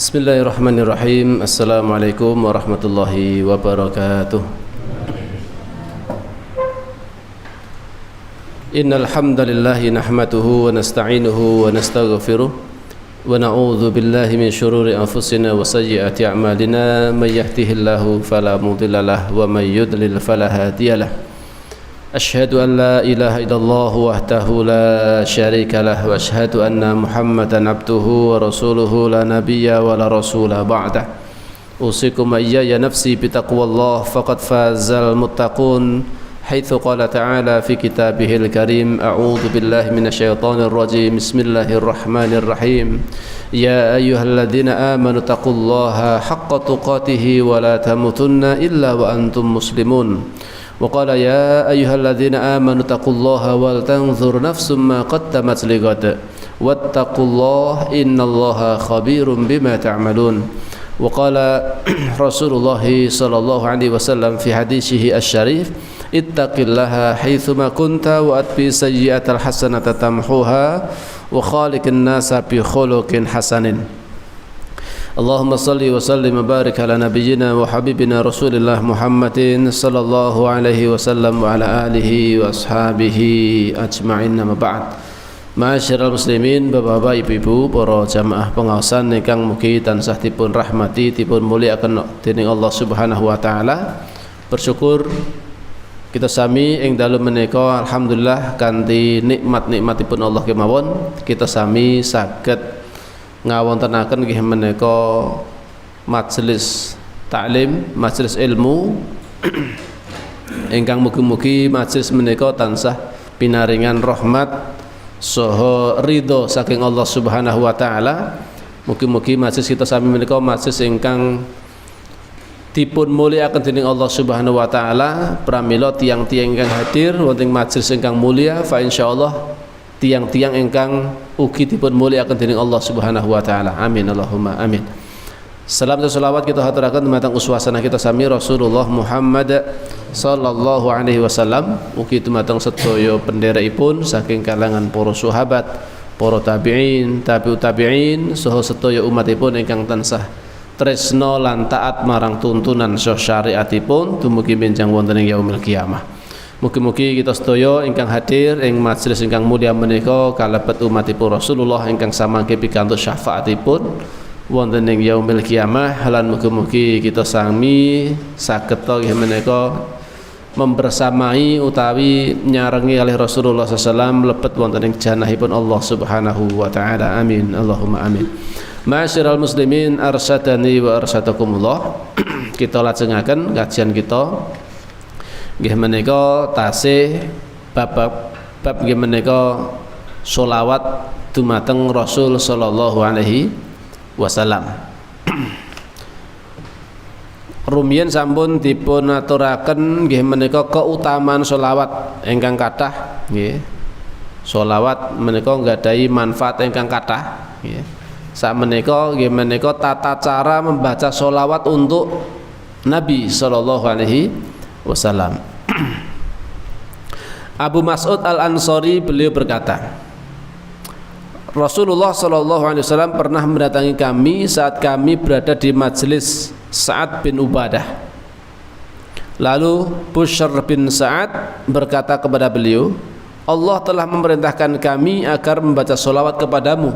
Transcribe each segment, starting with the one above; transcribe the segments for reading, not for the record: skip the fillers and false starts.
Bismillahirrahmanirrahim. Assalamualaikum warahmatullahi wabarakatuh. Innal hamdalillahi nahmaduhu wa nasta'inuhu wa nastaghfiruh wa na'udzu billahi min shururi anfusina wa sayyiati a'malina may yahdihillahu fala mudilla lahu wa may yudlil fala hadiyalah. Asyhadu an la ilaha illallah wahdahu la syarika lah wa asyhadu anna Muhammadan abduhu wa rasuluhu la nabiyya wa la rasula ba'dah. Usikum iyaya nafsi bitaqwallah faqad fazal muttaqun haitsu qala ta'ala fi kitabihil karim a'udzu billahi minasyaitonir rajim bismillahirrahmanirrahim ya ayyuhalladzina amanu taqullaha haqqa tuqatih wa la tamutunna illa wa antum muslimun. وقال يا أيها الذين آمنوا اتقوا الله ولتنظر نفس ما قدمت لغد واتقوا الله إن الله خبير بما تعملون. وقال رسول الله صلى الله عليه وسلم في حديثه الشريف اتق الله حيثما كنت وأتبع سيئة الحسنة تمحوها وخالق الناس بخلق حسن. Allahumma salli wa sallim wa barik ala nabiyyina wa habibina Rasulillah Muhammadin sallallahu alaihi wasallam wa ala alihi wa ashabihi ajma'in. Amma ba'd. Ma'asyiral muslimin, bapak-bapak, ibu-ibu, para jamaah pengawasan ingkang mugi tansah dipun rahmati, dipun mulyakaken dening Allah Subhanahu wa taala. Bersyukur kita sami ing dalem menika alhamdulillah kanthi nikmat-nikmatipun Allah kemawon kita sami saged ngawontenaken nggih menika majelis taklim, majelis ilmu ingkang mugi-mugi majelis menika tansah pinaringan rahmat saha ridho saking Allah Subhanahu wa taala. Mugi-mugi majelis kita sami menika majelis ingkang dipun mulyakaken dening Allah Subhanahu wa taala. Pramila tiyang-tiyang ingkang hadir wonten majelis ingkang mulya fa insyaallah tiang-tiang ingkang ugi dipun mulyakaken dening Allah Subhanahu wa taala. Amin Allahumma amin. Salam dan selawat kita haturaken dumateng uswasana kita sami Rasulullah Muhammad sallallahu alaihi wasallam, ugi dumateng sedaya pendherekipun saking kalangan para sahabat, para tabi'in, tabi'ut tabi'in saha sedaya umatipun ingkang tansah tresna lan taat marang tuntunan syariatipun dumugi benjang wonten ing yaumil qiyamah. Mugi-mugi kita sedaya ingkang hadir ing majelis ingkang mulya menika kalebet umatipun Rasulullah ingkang samangke pikantuk syafaatipun wonten ing yaumil qiyamah, lan mugi-mugi kita sami saged nggih menika membersamai utawi nyarengi kalih Rasulullah sallallahu alaihi wasallam mlebet wonten ing janahipun Allah Subhanahu wa taala. Amin Allahumma amin. Ma'asyiral muslimin arsyadani wa arsyadakumullah. Kita lajengaken kajian kita nggih menika tasih bab nggih menika sholawat dumateng Rasul sallallahu alaihi wasallam. Rumiyin sampun dipun aturaken nggih menika keutamaan sholawat ingkang kathah nggih. Sholawat menika nggadahi manfaat ingkang kathah nggih. Sakmenika nggih menika tata cara membaca sholawat untuk Nabi sallallahu alaihi wasallam. Abu Mas'ud Al-Ansari beliau berkata, Rasulullah sallallahu alaihi wasallam pernah mendatangi kami saat kami berada di majelis Sa'ad bin Ubadah. Lalu Bushr bin Sa'ad berkata kepada beliau, Allah telah memerintahkan kami agar membaca sholawat kepadamu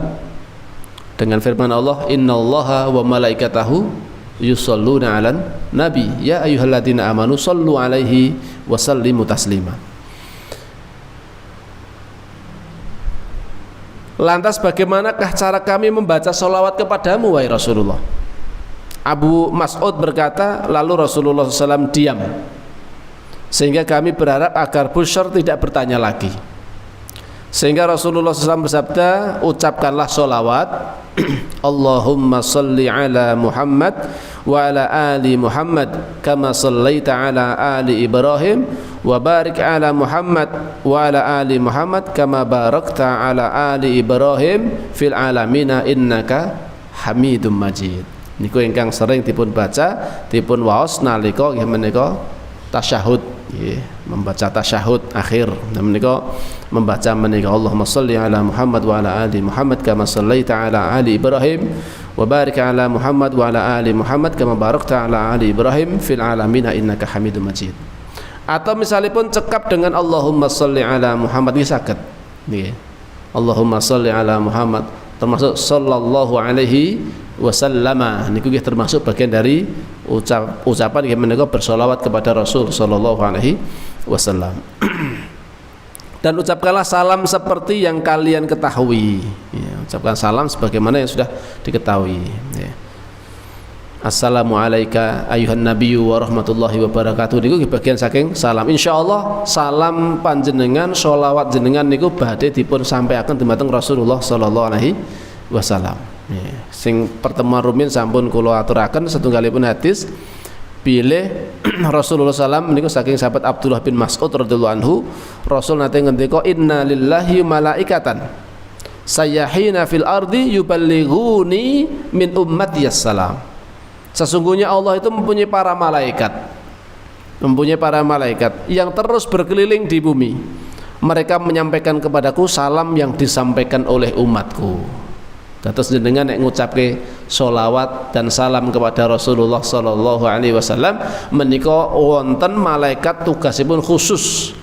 dengan firman Allah, innallaha wa malaikatahu yusalluna 'alan nabi ya ayyuhalladzina amanu sallu 'alaihi wa sallimu taslima. Lantas bagaimanakah cara kami membaca sholawat kepadamu wahai Rasulullah? Abu Mas'ud berkata, lalu Rasulullah SAW diam sehingga kami berharap agar Bushr tidak bertanya lagi. Sehingga Rasulullah SAW bersabda, ucapkanlah sholawat Allahumma salli ala Muhammad wa ala ali Muhammad kama sallaita ala ali Ibrahim wa barik ala Muhammad wa ala ali Muhammad kama barakta ala ali Ibrahim fil alamina innaka Hamidum Majid. Niku ingkang sering dipun baca, dipun waos nalika nggih menika tasyahud, nggih, membaca tasyahud akhir. Menika membaca menika Allahumma shalli ala Muhammad wa ala ali Muhammad kama shallaita ala ali Ibrahim wa barik ala Muhammad wa ala ali Muhammad kama barakta ala ali Ibrahim fil alamin innaka Hamidum Majid. Atau misalipun cekap dengan Allahumma sholli ala Muhammad nggih saged nggih. Allahumma sholli ala Muhammad termasuk sallallahu alaihi wasallama niku nggih termasuk bagian dari ucapan nggih menika bersolawat kepada Rasul sallallahu alaihi wasallam. Dan ucapkanlah salam seperti yang kalian ketahui ya, ucapkan salam sebagaimana yang sudah diketahui ya. Assalamualaikum ayuhan nabiyyu wa rahmatullahi wa barakatuh niku bagian saking salam. Insyaallah salam panjenengan sholawat jenengan niku badhe dipun sampaikan dumateng Rasulullah sallallahu alaihi wasallam ya. Sing pertemuan rumiyin sampun kula aturaken setunggalipun hadis pilih Rasulullah SAW niku saking sahabat Abdullah bin Mas'ud radhiyallahu anhu, Rasul nate ngendika inna lillahi malaikatan sayyahina fil ardi yuballighuni min ummati assalam. Sesungguhnya Allah itu mempunyai para malaikat yang terus berkeliling di bumi. Mereka menyampaikan kepadaku salam yang disampaikan oleh umatku. Terus jenengan nek ngucapke sholawat dan salam kepada Rasulullah sallallahu alaihi wasallam menika wonten malaikat tugasipun khusus.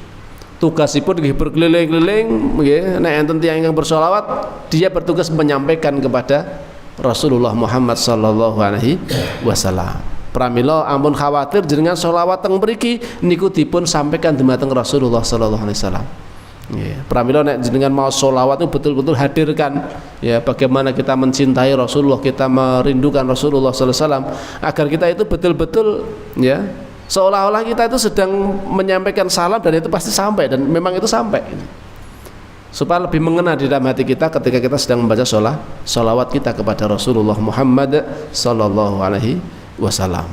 Tugasipun nggih berkeliling-keliling nggih nek enten tiyang ingkang bersolawat dia bertugas menyampaikan kepada Rasulullah Muhammad sallallahu alaihi wasallam. Pramila ampun khawatir jenengan sholawat teng mriki niku dipun sampaikan dumateng Rasulullah sallallahu alaihi wasallam. Ya, pramila nek jenengan mau sholawat itu betul-betul hadirkan ya bagaimana kita mencintai Rasulullah, kita merindukan Rasulullah sallallahu alaihi wasallam agar kita itu betul-betul ya seolah-olah kita itu sedang menyampaikan salam dan itu pasti sampai dan memang itu sampai supaya lebih mengena di dalam hati kita ketika kita sedang membaca sholawat kita kepada Rasulullah Muhammad sallallahu alaihi wasallam.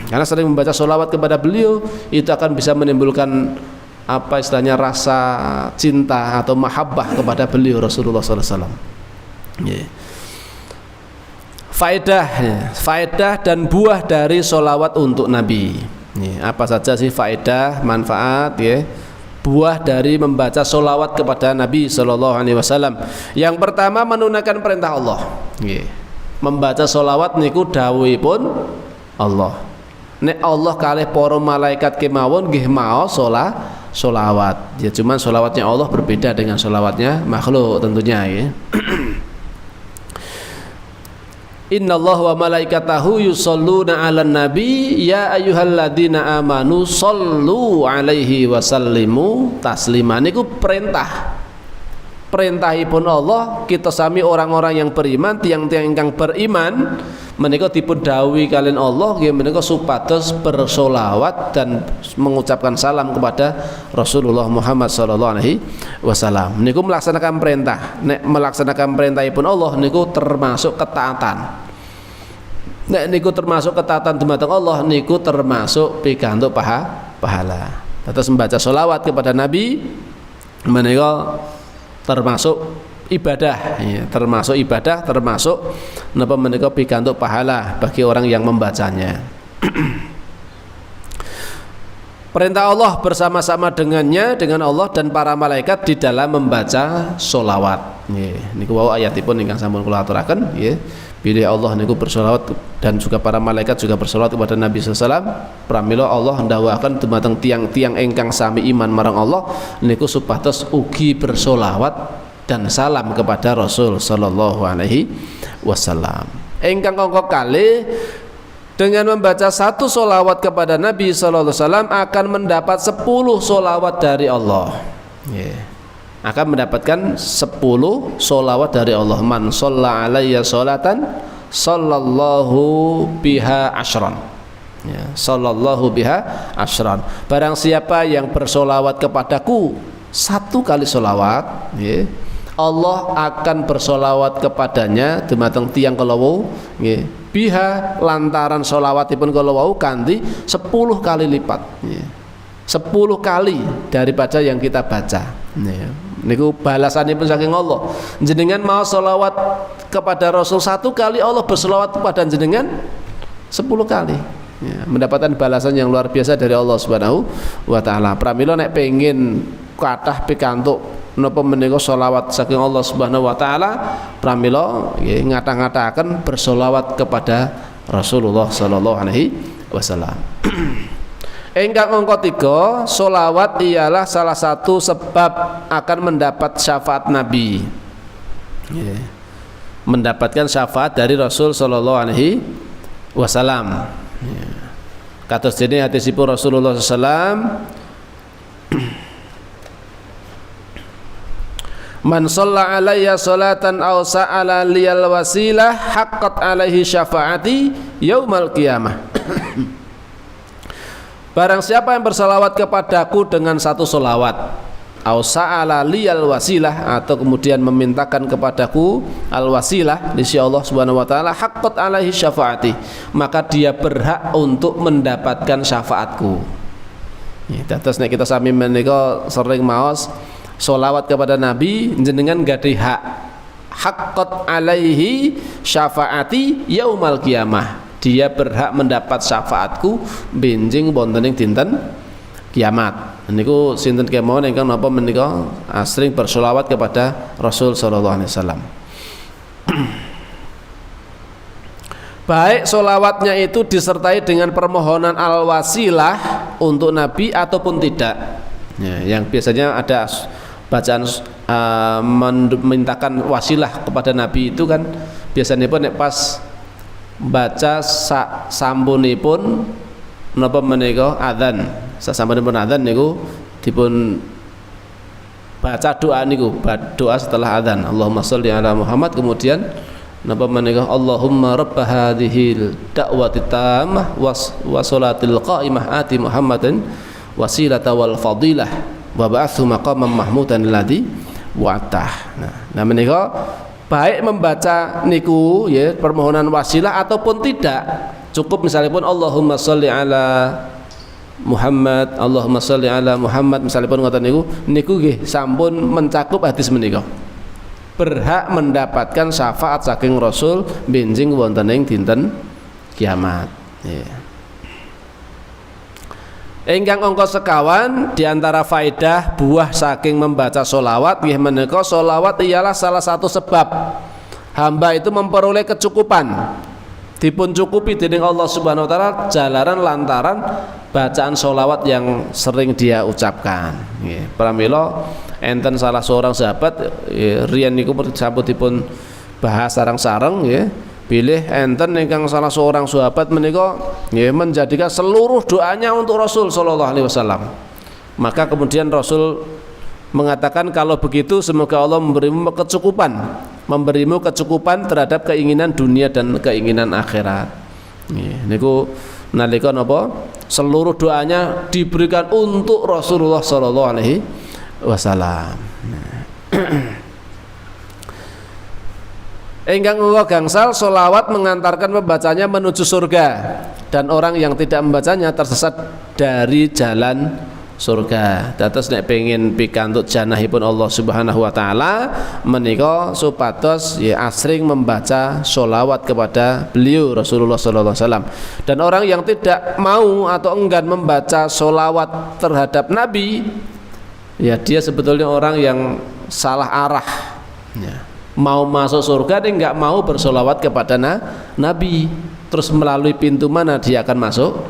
Karena sering membaca sholawat kepada beliau itu akan bisa menimbulkan apa istilahnya rasa cinta atau mahabbah kepada beliau Rasulullah SAW. Yeah. Faedah dan buah dari sholawat untuk Nabi. Yeah. Apa saja sih faedah, manfaat, ya? Buah dari membaca sholawat kepada Nabi SAW. Yang pertama menunaikan perintah Allah. Yeah. Membaca sholawat niku dawuhipun Allah. Nek Allah kalih para malaikat kemawon nggih mau sholawat ya, cuman sholawatnya Allah berbeda dengan sholawatnya makhluk tentunya ya. Innallaha wa malaikatahu yusholluna 'alan nabi ya ayyuhalladzina amanu shollu 'alaihi wa sallimu taslima. Niku perintahipun Allah kita sami orang-orang yang beriman, tiang-tiang ingkang beriman menika dipun dawuhi kalian Allah nggih menika supados bersolawat dan mengucapkan salam kepada Rasulullah Muhammad sallallahu alaihi wasallam. Niku melaksanakan perintah. Nek melaksanakan perintahipun Allah niku termasuk ketaatan. Nek niku termasuk ketaatan dumateng Allah niku termasuk pikantuk pahala. Terus membaca solawat kepada Nabi menika termasuk ibadah ya, termasuk napa menika pikantuk pahala bagi orang yang membacanya. Perintah Allah bersama-sama dengan Allah dan para malaikat di dalam membaca solawat. Niku wau ayatipun ingkang sampun kula aturaken nggih. Bila Allah niku bersolawat dan juga para malaikat juga bersolawat kepada Nabi sallallahu alaihi wasallam. Pramila Allah ndawuhaken dumateng tiang-tiang ingkang sami iman marang Allah niku supados ugi bersolawat dan salam kepada Rasul sallallahu alaihi wasallam. Ingkang angka kalih dengan membaca satu solawat kepada Nabi sallallahu alaihi wasallam akan mendapat 10 solawat dari Allah. Akan mendapatkan 10 solawat dari Allah. Man shalla alayya sholatan sallallahu biha asyran. Sallallahu biha asyran. Barang siapa yang bersolawat kepadaku 1 kali solawat, Allah akan bersolawat kepadanya dumateng tiyang kalawau biha lantaran solawatipun kalawau kanthi 10 kali lipat 10 kali daripada yang kita baca. Niku balasanipun saking Allah. Jenengan mau solawat kepada Rasul 1 kali, Allah bersolawat kepada jenengan 10 kali. Mendapatkan balasan yang luar biasa dari Allah Subhanahu wa taala. Pramila nek pengin kathah pikantuk napa menika selawat saking Allah Subhanahu wa taala pramila nggih ngata-ngataken bersolawat kepada Rasulullah sallallahu alaihi wasallam. Ingkang angka 3, solawat ialah salah satu sebab akan mendapat syafaat Nabi. Mendapatkan syafaat dari Rasul sallallahu alaihi wasallam. Kados dene hadisipun Rasulullah sallallahu alaihi wasallam, man shalla alayya salatan aw sa'ala liyal wasilah haqqat alaihi syafaati yaumal qiyamah. Barang siapa yang bersalawat kepadaku dengan satu solawat, aw sa'ala liyal wasilah, atau kemudian memintakan kepadaku al wasilah di sisi Allah Subhanahu wa taala, haqqat alaihi syafaati, maka dia berhak untuk mendapatkan syafaatku. Dados nek kita sami menika sering maos solawat kepada Nabi jenengan gadhi hak, haqqat alaihi syafaati yaumal qiyamah, dia berhak mendapat syafaatku benjing wonten ing dinten kiamat. Niku sinten kemawon ingkang napa menika asring bersolawat kepada Rasul sallallahu alaihi wasallam. Baik solawatnya itu disertai dengan permohonan al-wasilah untuk Nabi ataupun tidak. Yang biasanya ada bacaan memintakan wasilah kepada Nabi itu kan biasanya pun pas baca sampunipun napa menika adzan, sasampunipun adzan niku dipun baca doa niku, doa setelah adzan, Allahumma sholli ala Muhammad, kemudian napa menika Allahumma rabb hadhil da'wati tammah wa sholatil qa'imah ati Muhammadin wasilata wal fadilah wa ba'athu maqaman mahmudan alladzi wa'atah. Nah menika baik membaca niku ya permohonan wasilah ataupun tidak, cukup misalnya pun Allahumma sholli ala Muhammad, Allahumma sholli ala Muhammad misalnya pun ngoten niku nggih sampun mencakup hadis menika, berhak mendapatkan syafaat saking Rasul benjing wonten ing dinten kiamat. Ingkang angka sekawan diantara faedah buah saking membaca solawat nggih menika solawat ialah salah satu sebab hamba itu memperoleh kecukupan, dipun cukupi dening Allah Subhanahu wa taala jalaran lantaran bacaan solawat yang sering dia ucapkan. Nggih, pramila enten salah seorang sahabat riyen niku sampun dipun bahas sareng-sareng nggih. Pilih enten ingkang salah seorang sahabat menika menjadikan seluruh doanya untuk Rasul sallallahu alaihi wasallam. Maka kemudian Rasul mengatakan, kalau begitu semoga Allah memberimu kecukupan terhadap keinginan dunia dan keinginan akhirat. Niku nalika napa seluruh doanya diberikan untuk Rasulullah sallallahu alaihi wasallam. Ingkang gangsal, solawat mengantarkan pembacanya menuju surga, dan orang yang tidak membacanya tersesat dari jalan surga. Dados nek pengin pikantuk janahipun Allah Subhanahu wa taala menika supados ya asring membaca solawat kepada beliau Rasulullah sallallahu alaihi wasallam. Dan orang yang tidak mau atau enggan membaca solawat terhadap Nabi, ya dia sebetulnya orang yang salah arah ya. Mau masuk surga dia nggak mau bersolawat kepada Nabi, terus melalui pintu mana dia akan masuk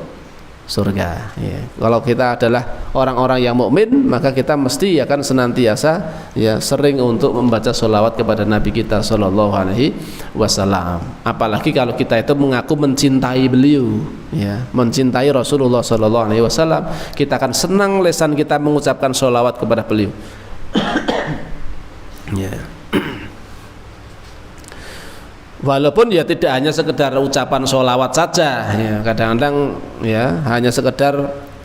surga ya. Kalau kita adalah orang-orang yang mukmin, maka kita mesti akan senantiasa ya sering untuk membaca solawat kepada Nabi kita sallallahu alaihi wasallam. Apalagi kalau kita itu mengaku mencintai beliau ya, mencintai Rasulullah sallallahu alaihi wasallam, kita akan senang lisan kita mengucapkan solawat kepada beliau. Ya. Walaupun ya tidak hanya sekedar ucapan solawat saja ya, kadang-kadang ya hanya sekedar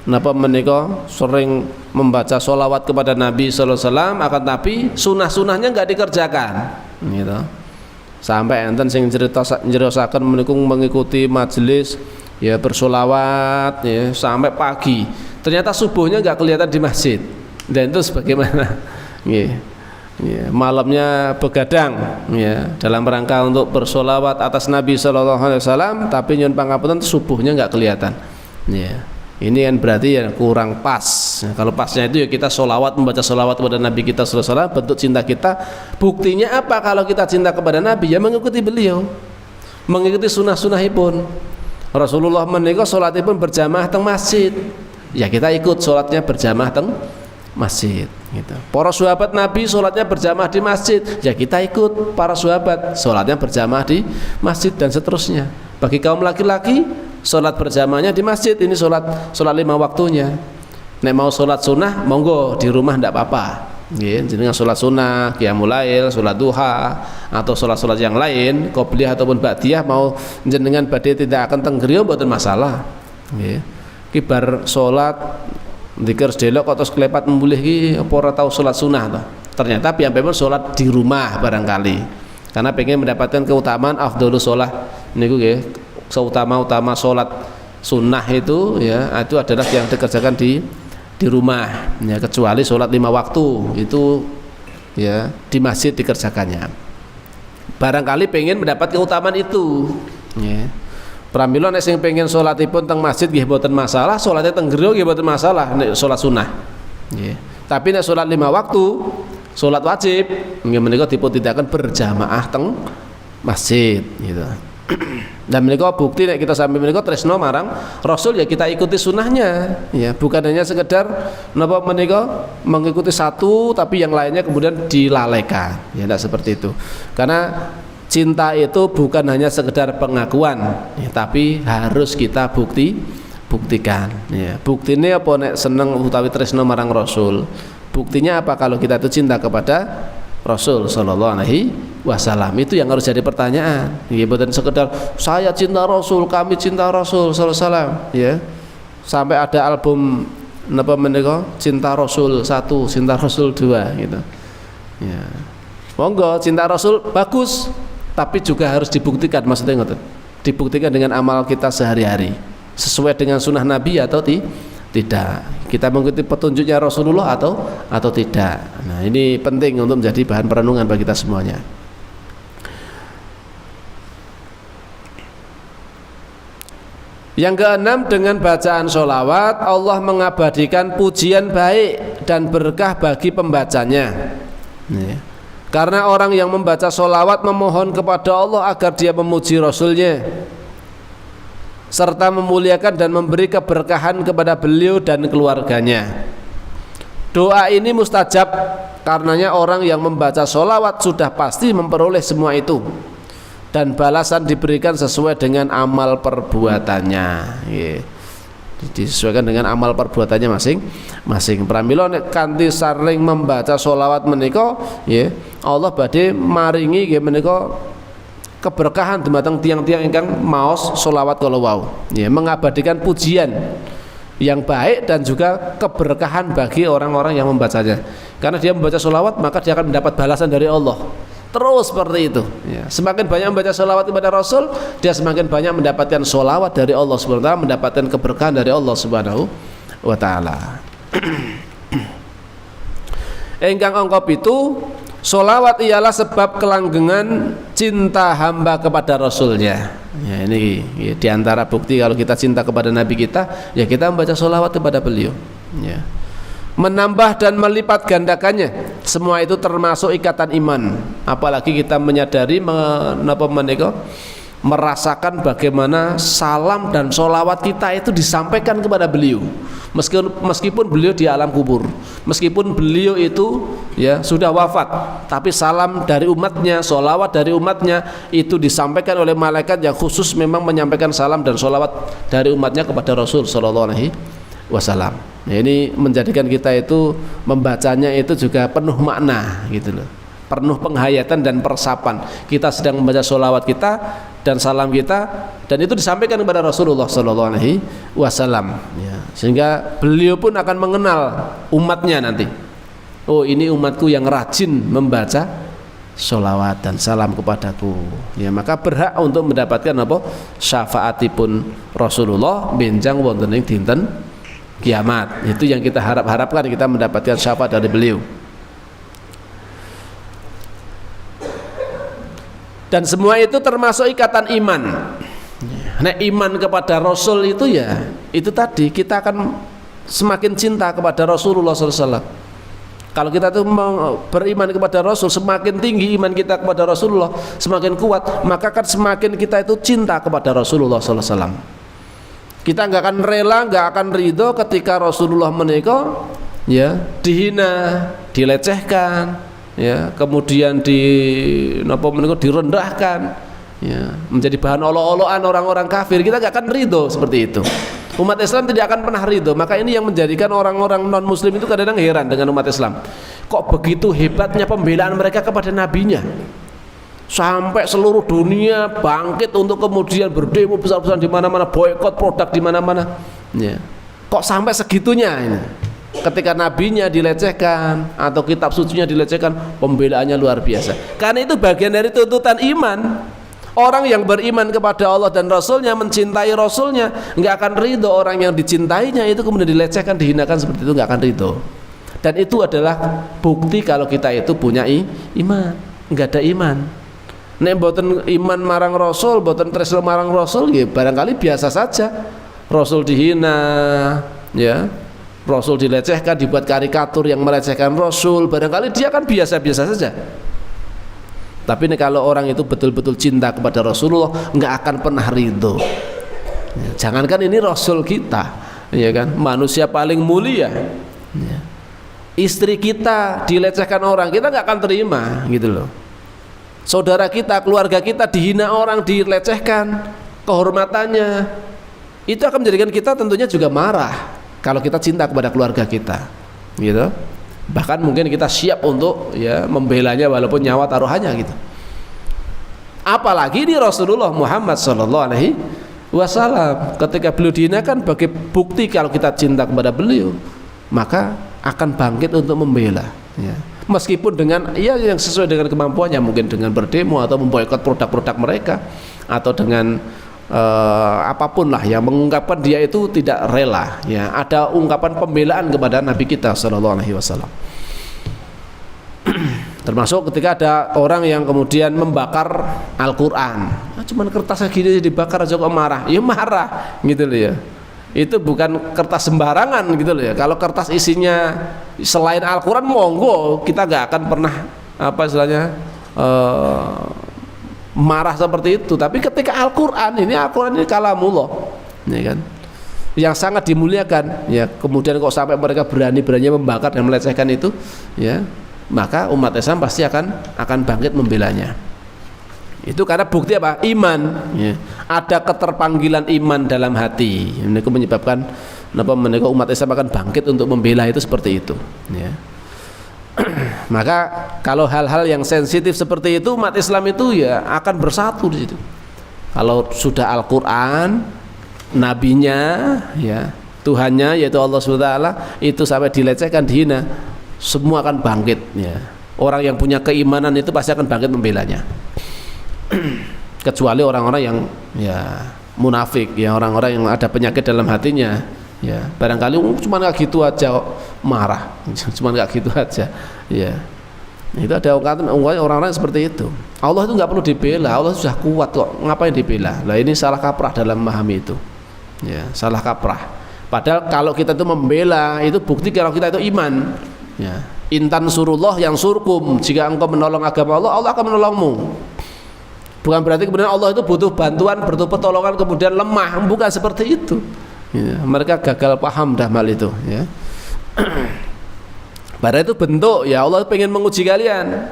napa menika sering membaca solawat kepada Nabi sallallahu alaihi wasallam, akan tapi sunah-sunahnya nggak dikerjakan gitu. Sampai enten sing njerisaken menika mengikuti majelis ya bersolawat ya sampai pagi, ternyata subuhnya nggak kelihatan di masjid, dan itu bagaimana ya. Ya, malamnya begadang ya dalam rangka untuk bersolawat atas Nabi sallallahu alaihi wasallam, tapi nyuwun pangapunten subuhnya nggak kelihatan ya. Ini kan berarti ya kurang pas. Nah, kalau pasnya itu ya kita sholawat, membaca sholawat kepada Nabi kita sallallahu alaihi wasallam, bentuk cinta kita. Buktinya apa kalau kita cinta kepada Nabi? Ya mengikuti beliau, mengikuti sunnah-sunnahipun. Rasulullah menika sholatipun berjamaah teng masjid, ya kita ikut sholatnya berjamaah teng masjid gitu. Para sahabat Nabi sholatnya berjamaah di masjid, ya kita ikut para sahabat sholatnya berjamaah di masjid, dan seterusnya. Bagi kaum laki-laki sholat berjamaahnya di masjid, ini sholat 5 waktunya. Nek mau sholat sunnah monggo di rumah ndak apa-apa. Nggih, jenengan sholat sunnah, qiyamul lail, sholat duha, atau sholat-sholat yang lain, qobliyah ataupun ba'diyah, mau jenengan badhe tidak akan teng griya mboten masalah. Nggih. Ki bar sholat dzikir delok terus klepat membulih ki apa ora tau sholat sunnah to. Ternyata piyambakipun sholat di rumah barangkali. Karena pengen mendapatkan keutamaan afdhalus sholat niku nggih, seutama-utama sholat sunnah itu ya, itu adalah yang dikerjakan di rumah ya, kecuali sholat 5 waktu itu ya di masjid dikerjakannya. Barangkali pengen mendapat keutamaan itu ya. Pramila nek sing pengen sholatipun teng masjid nggih mboten masalah, sholatnya teng griya nggih mboten masalah nek sholat sunnah nggih. Tapi nek sholat 5 waktu, sholat wajib nggih menika dipun tindakan berjamaah teng masjid gitu. Dan menika bukti nek kita sampai menika tresno marang Rasul, ya kita ikuti sunnahnya ya, bukan hanya sekedar napa menika mengikuti satu tapi yang lainnya kemudian dilalaikan ya, tidak seperti itu. Karena cinta itu bukan hanya sekedar pengakuan ya, tapi harus kita buktikan ya. Buktine apa nek seneng utawi tresno marang Rasul? Buktinya apa kalau kita itu cinta kepada Rasul sallallahu alaihi wasallam? Itu yang harus jadi pertanyaan. Ya, bukan sekedar saya cinta Rasul, kami cinta Rasul sallallahu alaihi wasallam ya. Sampai ada album napa menika cinta Rasul 1, cinta Rasul 2 gitu. Ya. Monggo cinta Rasul bagus, tapi juga harus dibuktikan, maksudnya ngoten. Dibuktikan dengan amal kita sehari-hari. Sesuai dengan sunnah Nabi atau tidak, kita mengikuti petunjuknya Rasulullah atau tidak. Nah, ini penting untuk menjadi bahan perenungan bagi kita semuanya. Yang keenam, dengan bacaan sholawat Allah mengabadikan pujian baik dan berkah bagi pembacanya. Karena orang yang membaca sholawat memohon kepada Allah agar dia memuji Rasulnya serta memuliakan dan memberi keberkahan kepada beliau dan keluarganya. Doa ini mustajab, karenanya orang yang membaca sholawat sudah pasti memperoleh semua itu, dan balasan diberikan sesuai dengan amal perbuatannya. Disesuaikan dengan amal perbuatannya masing-masing. Pramila nek kanthi saring membaca sholawat menika Allah badhe maringi nggih menika keberkahan dumateng tiang-tiang ingkang maos sholawat kala wau ya, mengabadikan pujian yang baik dan juga keberkahan bagi orang-orang yang membacanya. Karena dia membaca sholawat maka dia akan mendapat balasan dari Allah. Terus seperti itu ya. Semakin banyak membaca sholawat kepada Rasul, dia semakin banyak mendapatkan sholawat dari Allah Subhanahu wa ta'ala, mendapatkan keberkahan dari Allah Subhanahu wa ta'ala. Ingkang angka 7, sholawat ialah sebab kelanggengan cinta hamba kepada Rasulnya. Ya, ini ya, diantara bukti kalau kita cinta kepada Nabi kita, ya kita membaca sholawat kepada beliau. Ya. Menambah dan melipat gandakannya, semua itu termasuk ikatan iman. Apalagi kita menyadari merasakan bagaimana salam dan sholawat kita itu disampaikan kepada beliau. Meskipun beliau di alam kubur, meskipun beliau itu ya sudah wafat, tapi salam dari umatnya, sholawat dari umatnya itu disampaikan oleh malaikat yang khusus memang menyampaikan salam dan sholawat dari umatnya kepada Rasul sallallahu alaihi wasallam. Ya, ini menjadikan kita itu membacanya itu juga penuh makna gitu loh, penuh penghayatan dan peresapan. Kita sedang membaca sholawat kita dan salam kita, dan itu disampaikan kepada Rasulullah sallallahu alaihi wasallam ya, sehingga beliau pun akan mengenal umatnya nanti. Oh, ini umatku yang rajin membaca sholawat dan salam kepadaku ya, maka berhak untuk mendapatkan apa? Syafaatipun Rasulullah benjang wonten ing dinten kiamat. Itu yang kita harapkan, kita mendapatkan syafaat dari beliau. Dan semua itu termasuk ikatan iman Nah, iman kepada Rasul itu ya itu tadi, kita akan semakin cinta kepada Rasulullah SAW. Kalau kita tuh beriman kepada Rasul, semakin tinggi iman kita kepada Rasulullah, semakin kuat, maka kan semakin kita itu cinta kepada Rasulullah SAW. Kita nggak akan rela, nggak akan ridho ketika Rasulullah menikah ya dihina, dilecehkan, ya kemudian direndahkan, ya menjadi bahan olok-olokan orang-orang kafir. Kita nggak akan ridho seperti itu. Umat Islam tidak akan pernah ridho. Maka ini yang menjadikan orang-orang non muslim itu kadang-kadang heran dengan umat Islam. Kok begitu hebatnya pembelaan mereka kepada nabinya, sampai seluruh dunia bangkit untuk kemudian berdemo besar-besaran di mana-mana, boikot produk di mana-mana. Ya. Kok sampai segitunya ini? Ketika nabinya dilecehkan atau kitab sucinya dilecehkan, pembelaannya luar biasa. Karena itu bagian dari tuntutan iman. Orang yang beriman kepada Allah dan Rasulnya, mencintai Rasulnya, nggak akan ridho orang yang dicintainya itu kemudian dilecehkan, dihinakan seperti itu, nggak akan ridho. Dan itu adalah bukti kalau kita itu punya iman. Nggak ada iman, nek boten iman marang Rasul, boten tresno marang Rasul, ya barangkali biasa saja. Rasul dihina, ya Rasul dilecehkan, dibuat karikatur yang melecehkan Rasul, barangkali dia kan biasa-biasa saja. Tapi nih, kalau orang itu betul-betul cinta kepada Rasulullah, nggak akan pernah ridho. Ya, jangankan ini Rasul kita, ya kan, manusia paling mulia. Ya. Istri kita dilecehkan orang, kita nggak akan terima, gitu loh. Saudara kita, keluarga kita dihina orang, dilecehkan kehormatannya, itu akan menjadikan kita tentunya juga marah. Kalau kita cinta kepada keluarga kita, gitu. Bahkan mungkin kita siap untuk ya membelanya walaupun nyawa taruhannya gitu. Apalagi di Rasulullah Muhammad SAW, ketika beliau dihinakan, bagi bukti kalau kita cinta kepada beliau, maka akan bangkit untuk membela. Ya. Meskipun dengan ya yang sesuai dengan kemampuannya, mungkin dengan berdemo atau memboikot produk-produk mereka, atau dengan apapun lah yang mengungkapkan dia itu tidak rela, ya ada ungkapan pembelaan kepada Nabi kita SAW. Termasuk ketika ada orang yang kemudian membakar Al-Quran, cuman kertasnya gini dibakar aja kok marah, ya marah gitu loh ya. Itu bukan kertas sembarangan gitu loh ya. Kalau kertas isinya selain Al-Quran, monggo, kita nggak akan pernah apa istilahnya marah seperti itu. Tapi ketika Al-Quran ini kalamullah, ya kan, yang sangat dimuliakan, ya kemudian kok sampai mereka berani-beraninya membakar dan melecehkan itu, ya maka umat Islam pasti akan bangkit membelanya. Itu karena bukti apa? Iman, ya. Ada keterpanggilan iman dalam hati. Ini menyebabkan umat Islam akan bangkit untuk membela itu seperti itu, ya. Maka kalau hal-hal yang sensitif seperti itu, umat Islam itu ya akan bersatu di situ. Kalau sudah Al-Quran, nabinya, ya Tuhannya yaitu Allah SWT itu sampai dilecehkan, dihina, semua akan bangkit, ya. Orang yang punya keimanan itu pasti akan bangkit membelanya. Kecuali orang-orang yang ya munafik, ya orang-orang yang ada penyakit dalam hatinya, ya barangkali cuma nggak gitu aja marah, cuma nggak gitu aja, ya itu ada orang-orang seperti itu. Allah itu nggak perlu dibela, Allah sudah kuat kok, ngapain dibela? Lah ini salah kaprah dalam memahami itu, ya salah kaprah. Padahal kalau kita itu membela, itu bukti kalau kita itu iman, ya. Intan surullah yang surkum, jika engkau menolong agama Allah, Allah akan menolongmu. Bukan berarti kemudian Allah itu butuh bantuan, butuh pertolongan kemudian lemah, bukan seperti itu, ya, mereka gagal paham dah mal itu, ya. Padahal itu bentuk, ya Allah pengen menguji kalian,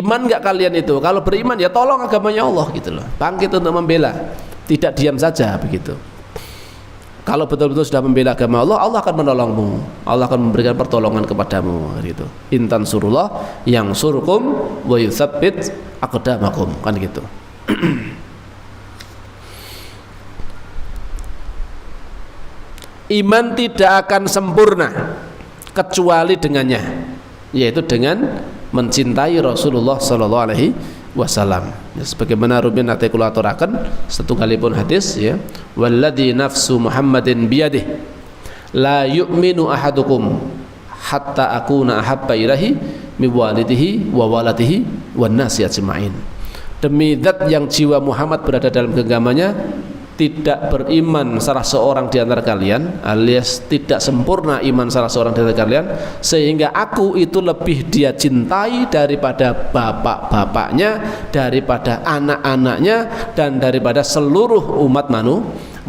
iman nggak kalian itu? Kalau beriman ya tolong agamanya Allah gitu loh, bangkit untuk membela, tidak diam saja begitu. Kalau betul-betul sudah membela agama Allah, Allah akan menolongmu, Allah akan memberikan pertolongan kepadamu gitu. Intan surullah yang surkum wa yutsabbit aqdamakum, kan gitu. Iman tidak akan sempurna kecuali dengannya, yaitu dengan mencintai Rasulullah sallallahu alaihi wasallam. Ya, sebagaimana Rumin nate kula aturaken setunggalipun hadis, ya, walladzi nafsu Muhammadin biyadihi la yu'minu ahadukum hatta akuna ahabba ilaihi min walidihi wa waladihi wan nasi ajma'in. demi zat yang jiwa Muhammad berada dalam genggamannya, tidak beriman salah seorang di antara kalian, alias tidak sempurna iman salah seorang di antara kalian, sehingga aku itu lebih dia cintai daripada bapak-bapaknya, daripada anak-anaknya, dan daripada seluruh umat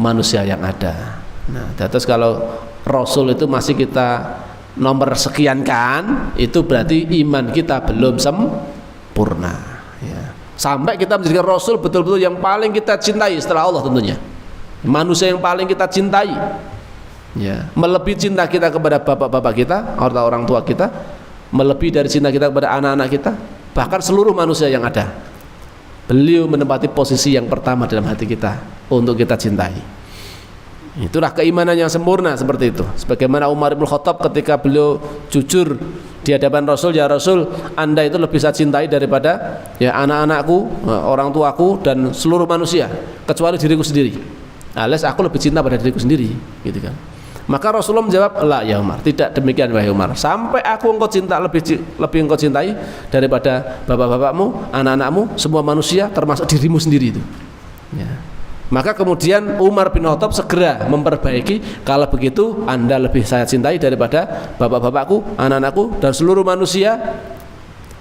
manusia yang ada. Nah, terus kalau Rasul itu masih kita nomor sekian kan, itu berarti iman kita belum sempurna, ya. Sampai kita menjadikan Rasul betul-betul yang paling kita cintai setelah Allah tentunya, manusia yang paling kita cintai, ya. Melebihi cinta kita kepada bapak-bapak kita, orang tua kita, melebihi dari cinta kita kepada anak-anak kita, bahkan seluruh manusia yang ada. Beliau menempati posisi yang pertama dalam hati kita untuk kita cintai. Itulah keimanan yang sempurna seperti itu. Sebagaimana Umar bin Khattab ketika beliau jujur di hadapan Rasul, ya Rasul, Anda itu lebih saya cintai daripada ya anak-anakku, orang tuaku, dan seluruh manusia kecuali diriku sendiri. Alias aku lebih cinta pada diriku sendiri, gitu kan. Maka Rasulullah menjawab, "La ya Umar, tidak demikian wahai Umar. Sampai aku engkau cinta lebih engkau cintai daripada bapak-bapakmu, anak-anakmu, semua manusia termasuk dirimu sendiri itu." Ya. Maka kemudian Umar bin Khattab segera memperbaiki, kalau begitu Anda lebih saya cintai daripada bapak-bapakku, anak-anakku, dan seluruh manusia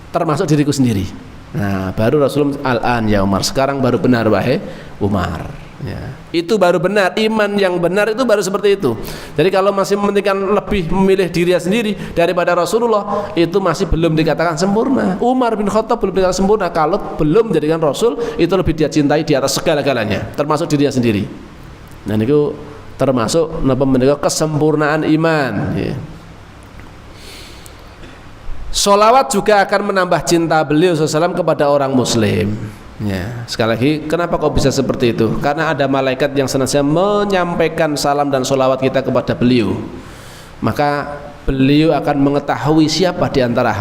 termasuk diriku sendiri. Nah, baru Rasulullah, "Al-an ya Umar, sekarang baru benar wahai Umar." Ya, itu baru benar, iman yang benar itu baru seperti itu. Jadi kalau masih mementingkan lebih memilih dirinya sendiri daripada Rasulullah, itu masih belum dikatakan sempurna. Umar bin Khattab belum dikatakan sempurna kalau belum menjadikan Rasul itu lebih dia cintai di atas segala-galanya, termasuk dirinya sendiri. Dan itu termasuk menegak kesempurnaan iman, ya. Sholawat juga akan menambah cinta beliau SAW kepada orang muslim. Ya, sekali lagi, kenapa kok bisa seperti itu? Karena ada malaikat yang senantiasa menyampaikan salam dan sholawat kita kepada beliau. Maka beliau akan mengetahui siapa di antara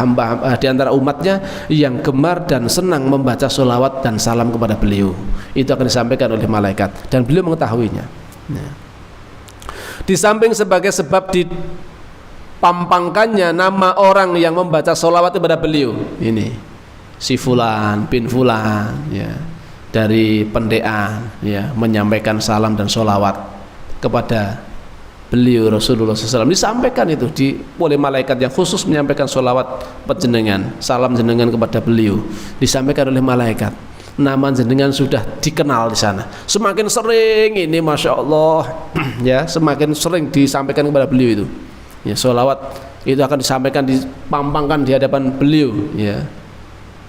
di antara umatnya yang gemar dan senang membaca sholawat dan salam kepada beliau. Itu akan disampaikan oleh malaikat dan beliau mengetahuinya. Ya. Di samping sebagai sebab dipampangkannya nama orang yang membaca sholawat kepada beliau, ini si fulan bin fulan, ya, dari Pendean, ya, menyampaikan salam dan sholawat kepada beliau Rasulullah SAW. Disampaikan itu oleh malaikat yang khusus menyampaikan sholawat penjenengan, salam jenengan kepada beliau, disampaikan oleh malaikat. Nama jenengan sudah dikenal di sana. Semakin sering ini, masya Allah, ya, semakin sering disampaikan kepada beliau itu. Ya, sholawat itu akan disampaikan, dipampangkan di hadapan beliau, ya,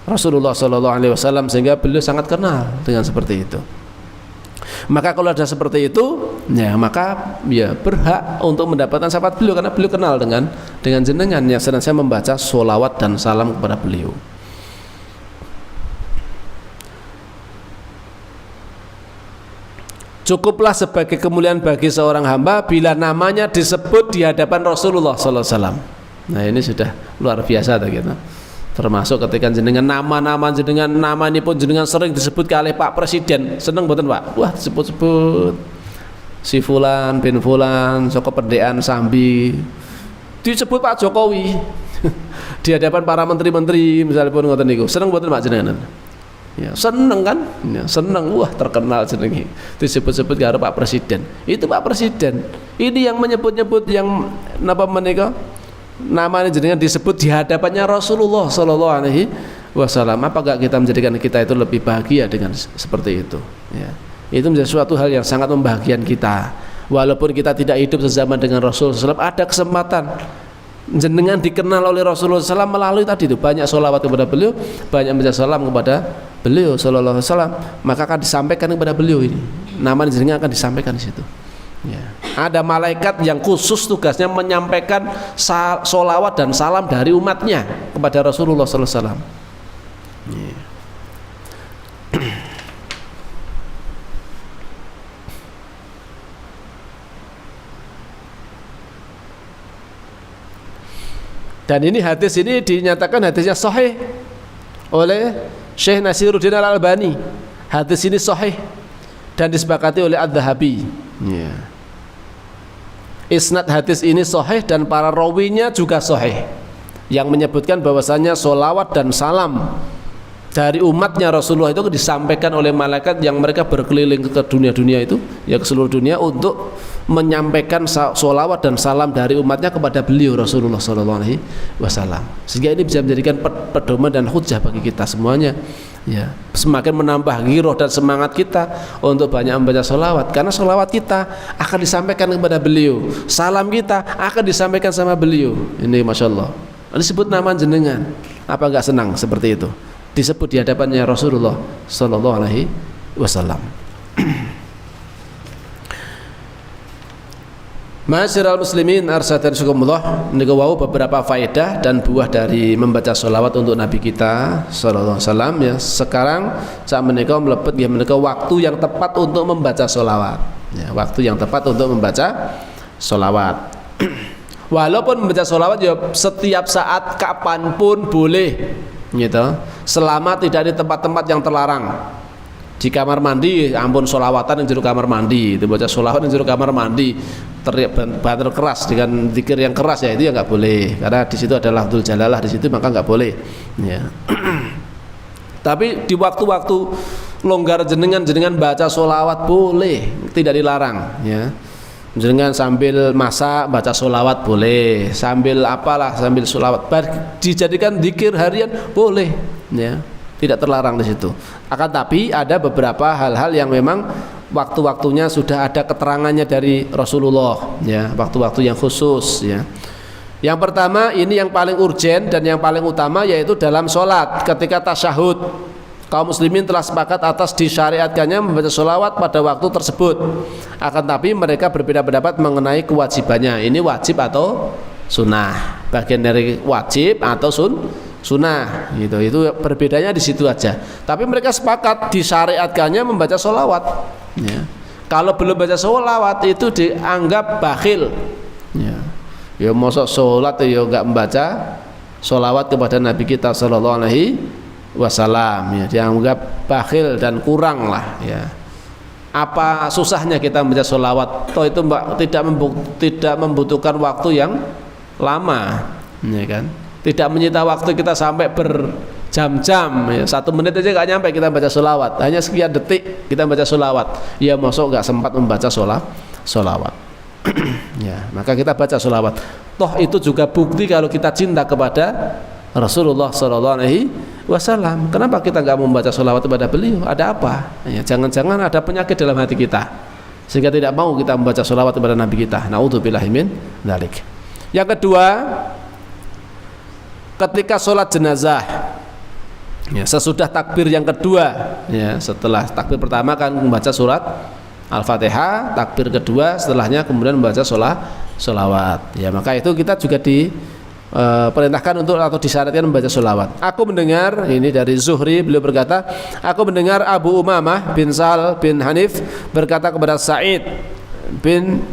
Rasulullah SAW, sehingga beliau sangat kenal dengan seperti itu. Maka kalau ada seperti itu, ya, maka ya berhak untuk mendapatkan syafaat beliau, karena beliau kenal dengan jenengan yang senantiasa membaca sholawat dan salam kepada beliau. Cukuplah sebagai kemuliaan bagi seorang hamba bila namanya disebut di hadapan Rasulullah SAW. Nah, ini sudah luar biasa gitu. Termasuk ketika jenengan nama ini pun jenengan sering disebut oleh Pak Presiden. Seneng mboten Pak? Wah, disebut-sebut si fulan bin fulan saka Pendean Sambi, disebut Pak Jokowi di hadapan para menteri-menteri misalnya pun ngoten niku. Seneng mboten Pak jenengan? Ya, seneng kan? Ya, seneng. Wah, terkenal jenenge. Disebut-sebut karo Pak Presiden. Itu Pak Presiden. Ini yang menyebut-nyebut yang napa menika? Namanya jenengan disebut di hadapannya Rasulullah SAW. Apakah kita menjadikan kita itu lebih bahagia dengan seperti itu? Ya. Itu menjadi suatu hal yang sangat membahagiakan kita. Walaupun kita tidak hidup sezaman dengan Rasulullah SAW, ada kesempatan jenengan dikenal oleh Rasulullah SAW melalui tadi itu banyak sholawat kepada beliau, banyak membaca salam kepada beliau Sallallahu Alaihi Wasallam. Maka akan disampaikan kepada beliau ini. Nama jenengan akan disampaikan di situ. Ya. Ada malaikat yang khusus tugasnya menyampaikan sholawat dan salam dari umatnya kepada Rasulullah SAW. Ya. Dan ini hadis ini dinyatakan hadisnya sahih oleh Syekh Nasiruddin Al-Albani. Hadis ini sahih dan disepakati oleh Adz-Dzahabi. Ya. Isnad hadis ini sahih dan para rawinya juga sahih, yang menyebutkan bahwasanya sholawat dan salam dari umatnya Rasulullah itu disampaikan oleh malaikat yang mereka berkeliling ke dunia-dunia itu, ya ke seluruh dunia, untuk menyampaikan sholawat dan salam dari umatnya kepada beliau Rasulullah SAW. Sehingga ini bisa menjadikan pedoman dan hujah bagi kita semuanya, ya, semakin menambah giroh dan semangat kita untuk banyak membaca sholawat, karena sholawat kita akan disampaikan kepada beliau, salam kita akan disampaikan sama beliau. Ini Masya Allah, disebut nama jenengan, apa enggak senang seperti itu disebut di hadapannya Rasulullah Sallallahu Alaihi Wasallam. Ma'asyiral muslimin arsadan syukumullah, niku wau beberapa faedah dan buah dari membaca sholawat untuk Nabi kita Sallallahu Alaihi Wasallam, ya. Sekarang saat menika mlebet ya menika waktu yang tepat untuk membaca sholawat, ya, waktu yang tepat untuk membaca sholawat. Walaupun membaca sholawat ya setiap saat kapanpun boleh, gitu, selama tidak di tempat-tempat yang terlarang. Di kamar mandi, ampun sholawatan yang jero kamar mandi, itu baca sholawat yang jero kamar mandi, teriak banter keras dengan zikir yang keras, ya itu ya nggak boleh, karena di situ adalah lafzul jalalah, di situ maka nggak boleh, ya. Tapi di waktu-waktu longgar jenengan baca sholawat boleh, tidak dilarang, ya. Jenengan sambil masak baca sholawat boleh, sambil apalah sambil sholawat, dijadikan zikir harian boleh, ya, tidak terlarang di situ. Akan tapi ada beberapa hal-hal yang memang waktu-waktunya sudah ada keterangannya dari Rasulullah, ya, waktu-waktu yang khusus, ya. Yang pertama ini yang paling urgen dan yang paling utama, yaitu dalam sholat ketika tasyahud. Kaum muslimin telah sepakat atas disyariatkannya membaca sholawat pada waktu tersebut. Akan tapi mereka berbeda pendapat mengenai kewajibannya. Ini wajib atau sunnah, bagian dari wajib atau sunnah, gitu. Itu berbedanya di situ aja. Tapi mereka sepakat disyariatkannya membaca sholawat, ya. Kalau belum baca sholawat itu dianggap bakhil, ya. Ya mosok sholat ya nggak membaca sholawat kepada Nabi kita Sallallahu Alaihi Wasallam, ya, dianggap bakhil dan kurang lah, ya. Apa susahnya kita membaca sholawat? Toh itu tidak membutuhkan waktu yang lama, ya kan? Tidak menyita waktu kita sampai berjam-jam, ya. 1 menit aja nggak nyampe kita baca sholawat, hanya sekian detik kita baca sholawat. Ya masuk nggak sempat membaca sholawat. Ya, maka kita baca sholawat. Toh itu juga bukti kalau kita cinta kepada Rasulullah Sallallahu Alaihi Wasallam. Kenapa kita nggak membaca sholawat kepada beliau? Ada apa? Ya, jangan-jangan ada penyakit dalam hati kita sehingga tidak mau kita membaca sholawat kepada Nabi kita. Naudzubillahi min dzalik. Yang kedua, ketika sholat jenazah, ya, sesudah takbir yang kedua, ya, setelah takbir pertama kan membaca surat Al-Fatihah, takbir kedua setelahnya kemudian membaca sholawat. Ya, maka itu kita juga perintahkan untuk atau disyaratkan membaca sholawat. Aku mendengar, ini dari Zuhri, beliau berkata, aku mendengar Abu Umamah bin Sa'al bin Hanif berkata kepada Sa'id bin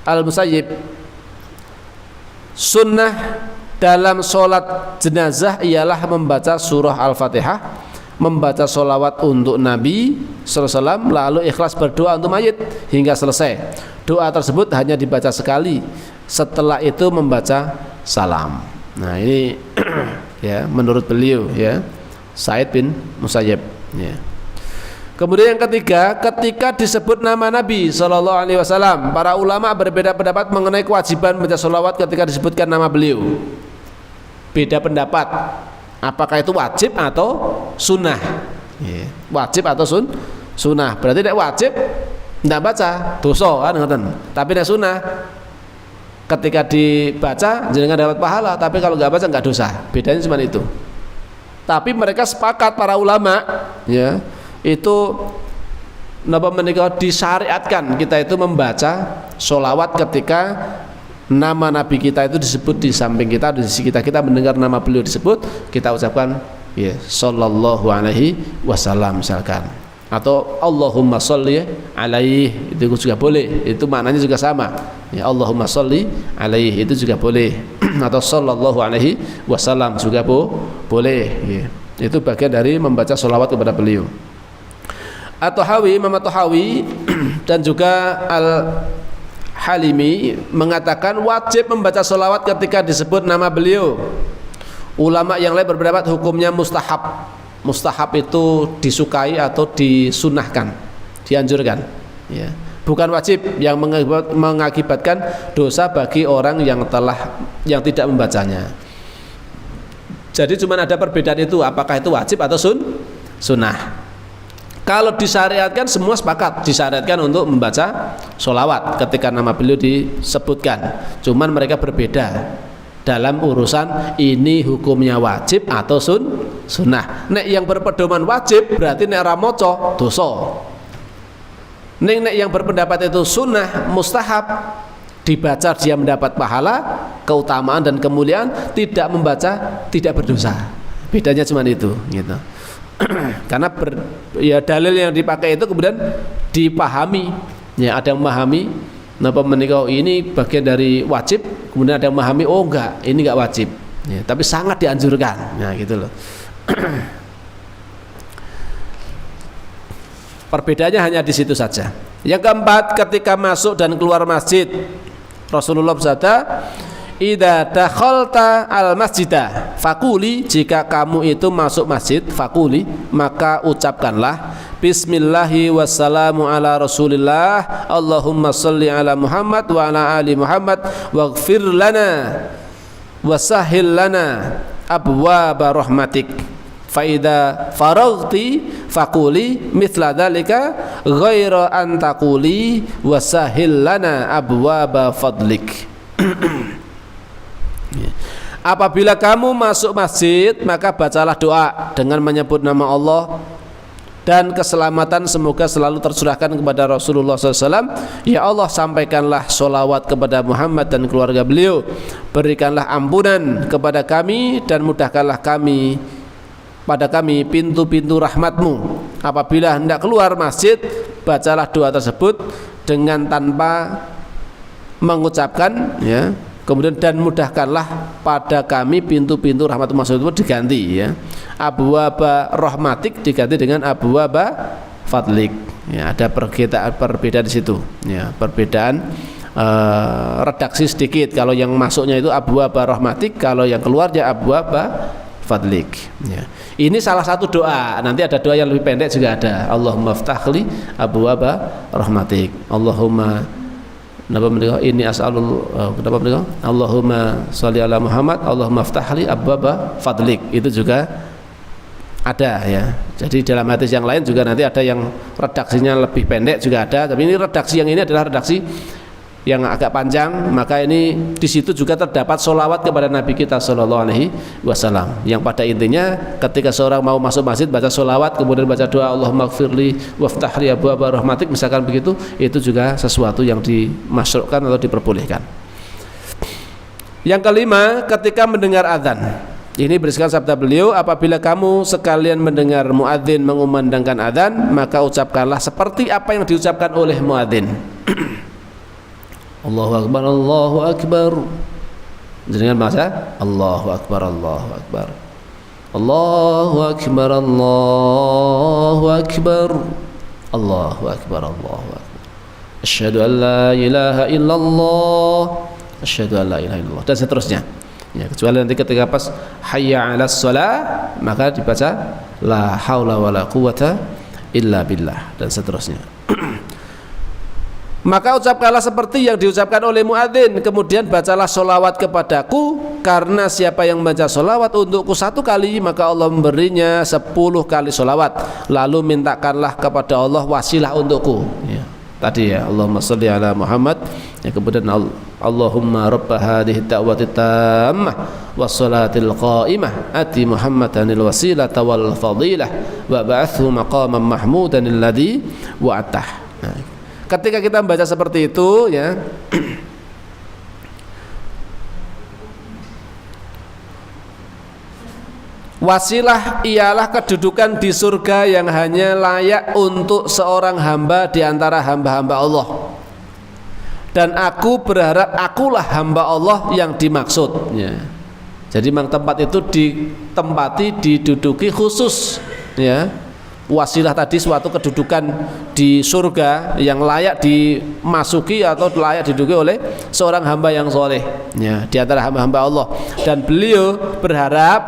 Al-Musayyib, sunnah dalam sholat jenazah ialah membaca surah Al-Fatihah, membaca sholawat untuk Nabi SAW, lalu ikhlas berdoa untuk mayit hingga selesai. Doa tersebut hanya dibaca sekali, setelah itu membaca salam. Nah ini ya menurut beliau, ya, Sa'id bin Musayyib, ya. Kemudian yang ketiga, ketika disebut nama Nabi Sallallahu Alaihi Wasallam, para ulama berbeda pendapat mengenai kewajiban membaca sholawat ketika disebutkan nama beliau. Beda pendapat, apakah itu wajib atau sunnah, ya. Wajib atau sunnah, berarti tidak wajib tidak baca dosa kan, tapi tidak sunnah, ketika dibaca jenengan dapat pahala, tapi kalau nggak baca nggak dosa. Bedanya cuma itu. Tapi mereka sepakat para ulama, ya, itu napa menika disyariatkan kita itu membaca sholawat ketika nama Nabi kita itu disebut di samping kita, di sisi kita mendengar nama beliau disebut, kita ucapkan, ya, Sallallahu Alaihi Wasallam misalkan, atau Allahumma sholli alaihi, itu juga boleh, itu maknanya juga sama, ya, Allahumma sholli alaihi itu juga boleh atau Sallallahu Alaihi Wasallam juga boleh, ya. Itu bagian dari membaca sholawat kepada beliau. At-Tahawi, Imam At-Tahawi dan juga Al-Halimi mengatakan wajib membaca sholawat ketika disebut nama beliau. Ulama yang lain berpendapat hukumnya mustahab, mustahab itu disukai atau disunahkan, dianjurkan, ya. Bukan wajib yang mengakibatkan dosa bagi orang yang tidak membacanya. Jadi cuma ada perbedaan itu, apakah itu wajib atau sunnah. Kalau disyariatkan, semua sepakat disyariatkan untuk membaca sholawat ketika nama beliau disebutkan. Cuman mereka berbeda dalam urusan ini hukumnya wajib atau sunnah. Nek yang berpedoman wajib berarti nek ra maca dosa. Nek yang berpendapat itu sunnah, mustahab, dibaca dia mendapat pahala, keutamaan dan kemuliaan, tidak membaca tidak berdosa. Bedanya cuma itu, gitu. Karena dalil yang dipakai itu kemudian dipahami. Ya, ada yang memahami napa menika ini bagian dari wajib, kemudian ada yang memahami oh enggak, ini enggak wajib. Ya, tapi sangat dianjurkan. Nah, gitu loh. Perbedaannya hanya di situ saja. Yang keempat, ketika masuk dan keluar masjid, Rasulullah bersabda, "Idza dakhalta al-masjidah faquli," jika kamu itu masuk masjid, faquli, maka ucapkanlah bismillahi wassalamu ala rasulillah, Allahumma sholli ala Muhammad wa ala ali Muhammad waghfir lana wasahhil lana abwaaba rahmatik. Faida faraghti faquli mithla dzalika ghaira an taquli wasahhil lana abwaaba fadlik. Apabila kamu masuk masjid, maka bacalah doa dengan menyebut nama Allah, dan keselamatan semoga selalu tercurahkan kepada Rasulullah SAW. Ya Allah, sampaikanlah sholawat kepada Muhammad dan keluarga beliau, berikanlah ampunan kepada kami dan mudahkanlah pada kami pintu-pintu rahmatmu. Apabila hendak keluar masjid, bacalah doa tersebut dengan tanpa mengucapkan, ya. Kemudian dan mudahkanlah pada kami pintu-pintu rahmatmu, maksudnya diganti, ya. Abwaba rahmatik diganti dengan abwaba fadlik. Ya, ada perbedaan di situ, ya. Perbedaan redaksi sedikit. Kalau yang masuknya itu abwaba rahmatik, kalau yang keluarnya abwaba fadlik, ya. Ini salah satu doa. Nanti ada doa yang lebih pendek juga ada. Allahumma ftahli abwaba rahmatik. Allahumma ini as'alul Allahumma sholli ala Muhammad, Allahumma ftahli abwaba fadlik. Itu juga ada, ya. Jadi dalam hadis yang lain juga nanti ada yang redaksinya lebih pendek juga ada. Tapi ini redaksi yang ini adalah redaksi yang agak panjang, maka ini di situ juga terdapat sholawat kepada Nabi kita Shallallahu Alaihi Wasallam. Yang pada intinya ketika seorang mau masuk masjid baca sholawat, kemudian baca doa Allahumma gfirli waftahli abwaaba rahmatik, misalkan begitu, itu juga sesuatu yang dimasyrukkan atau diperbolehkan. Yang kelima, ketika mendengar azan, ini berdasarkan sabda beliau, apabila kamu sekalian mendengar muadzin mengumandangkan azan, maka ucapkanlah seperti apa yang diucapkan oleh muadzin. Allahu Akbar, Allahu Akbar. Dengan bahasa Allahu Akbar, Allahu Akbar, Allahu Akbar, Allahu Akbar, Allahu Akbar, Allahu Akbar. Asyhadu an la ilaha illallah, asyhadu an la ilaha illallah, dan seterusnya. Ya, kecuali nanti ketika pas hayya 'alas shalah, maka dibaca la haula wala quwata illa billah, dan seterusnya. Maka ucapkanlah seperti yang diucapkan oleh muadzin, kemudian bacalah sholawat kepadaku, karena siapa yang membaca sholawat untukku 1 kali, maka Allah memberinya 10 kali sholawat. Lalu mintakanlah kepada Allah wasilah untukku, ya. Tadi, ya, Allahumma sholli ala Muhammad, ya, kemudian Allahumma rabba hadhihi da'wati tammah wassalatil qa'imah ati Muhammadanil wasilata wal fadilah wa ba'athu maqaman mahmudan alladhi wa'atah. Nah, ketika kita membaca seperti itu, ya, wasilah ialah kedudukan di surga yang hanya layak untuk seorang hamba di antara hamba-hamba Allah. Dan aku berharap akulah hamba Allah yang dimaksud, ya. Jadi memang tempat itu ditempati, diduduki khusus, ya. Wasilah tadi suatu kedudukan di surga yang layak dimasuki atau layak diduduki oleh seorang hamba yang soleh, ya, di antara hamba-hamba Allah. Dan beliau berharap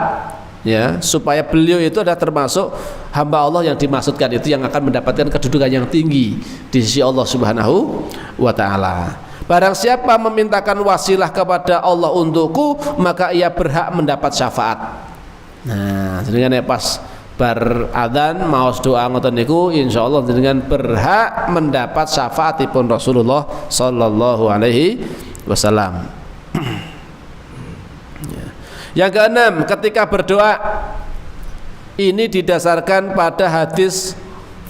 ya, supaya beliau itu adalah termasuk hamba Allah yang dimaksudkan itu, yang akan mendapatkan kedudukan yang tinggi di sisi Allah Subhanahu wa taala. Barang siapa memintakan wasilah kepada Allah untukku, maka ia berhak mendapat syafaat. Nah, dengan pas bar adzan maos doa ngoten niku insyaallah dengan berhak mendapat syafaatipun Rasulullah sallallahu alaihi wasallam. Yang keenam, ketika berdoa ini didasarkan pada hadis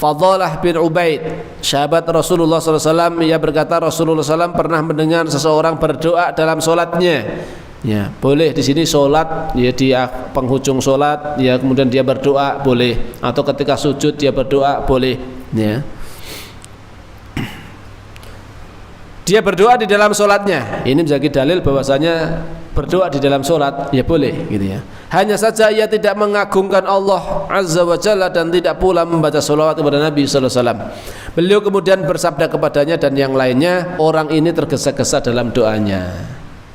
Fadhalah bin Ubaid, sahabat Rasulullah SAW. Ia berkata Rasulullah SAW pernah mendengar seseorang berdoa dalam sholatnya. Ya, boleh di sini sholat, ya di penghujung sholat, ya kemudian dia berdoa boleh, atau ketika sujud dia berdoa boleh. Ya. Dia berdoa di dalam sholatnya. Ini menjadi dalil bahwasanya berdoa di dalam sholat ya boleh, gitu ya. Hanya saja ia tidak mengagungkan Allah Azza wa Jalla dan tidak pula membaca sholawat kepada Nabi sallallahu alaihi wasallam. Beliau kemudian bersabda kepadanya dan yang lainnya, orang ini tergesa-gesa dalam doanya,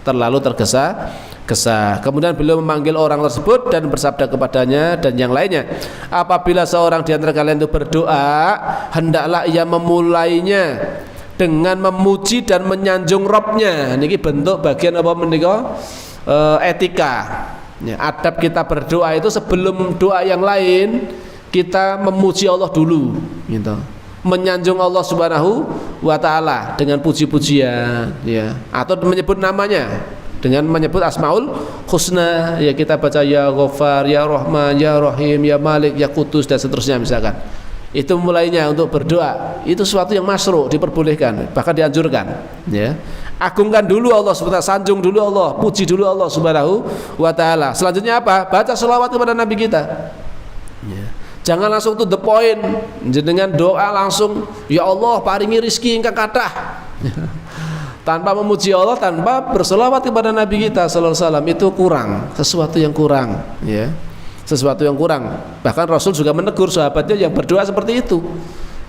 terlalu tergesa-gesa. Kemudian beliau memanggil orang tersebut dan bersabda kepadanya dan yang lainnya, apabila seorang di antara kalian itu berdoa, hendaklah ia memulainya dengan memuji dan menyanjung Rabbnya. Niki bentuk bagian apa menika etika. Ya, adab kita berdoa itu sebelum doa yang lain kita memuji Allah dulu, gitu. Menyanjung Allah Subhanahu wa taala dengan puji-pujian, ya, atau menyebut namanya dengan menyebut Asmaul Husna, ya kita baca ya Ghaffar, ya Rahman, ya Rahim, ya Malik, ya Qudus dan seterusnya misalkan. Itu mulainya untuk berdoa, itu sesuatu yang masyru', diperbolehkan, bahkan dianjurkan, ya. Agungkan dulu Allah Subhanahu wa ta'ala, sanjung dulu Allah, puji dulu Allah Subhanahu wa ta'ala. Selanjutnya apa? Baca sholawat kepada Nabi kita, ya. Jangan langsung to the point dengan doa langsung ya Allah paringi rizki ingkang kathah tanpa memuji Allah, tanpa bersolawat kepada Nabi kita sallallahu alaihi wasallam. Itu kurang, sesuatu yang kurang, ya. Sesuatu yang kurang. Bahkan Rasul juga menegur sahabatnya yang berdoa seperti itu.